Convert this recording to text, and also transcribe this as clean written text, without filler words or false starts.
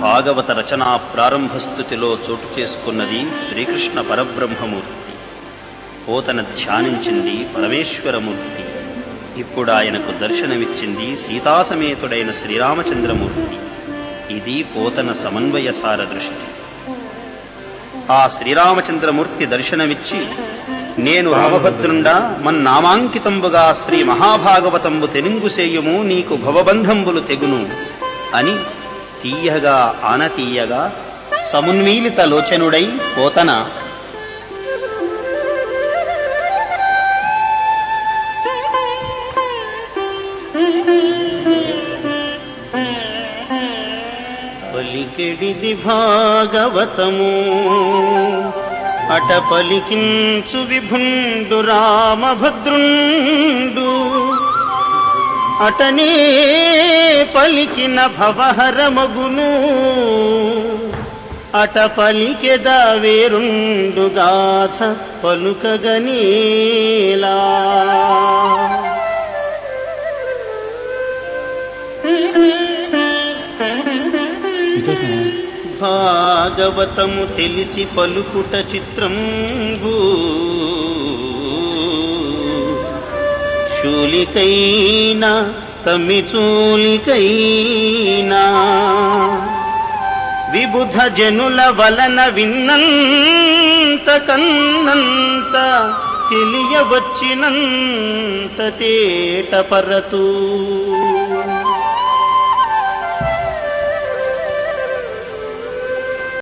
భాగవత రచనా ప్రారంభస్థుతిలో చోటు చేసుకున్నది శ్రీకృష్ణ పరబ్రహ్మమూర్తి. పోతన ధ్యానించింది పరమేశ్వరమూర్తి. ఇప్పుడు ఆయనకు దర్శనమిచ్చింది సీతాసమేతుడైన శ్రీరామచంద్రమూర్తి. ఇది పోతన సమన్వయ సార దృష్టి. ఆ శ్రీరామచంద్రమూర్తి దర్శనమిచ్చి, నేను రామభద్రుండా మన్నామాంకితంబుగా శ్రీ మహాభాగవతంబు తెనింగుసేయుము నీకు భవబంధంబులు తెగును అని తీయగా ఆనతీయగా సమున్మీలిత లోచనుడై పోతన పలికెడిది భాగవతము అట పలికించు విభుండు రామభద్రుండు, అటనే పలికిన భవహరమగును, అట పలికెద వేరుండు గాథ పలుకగనేలా. భాగవతము తెలిసి పలుకుట చిత్రంబు, శూలికైనా తమ్మిచూలికైనా విబుధ జనుల వలన విన్నంత కన్నంత తెలియవచ్చినంత తేట పరతూ.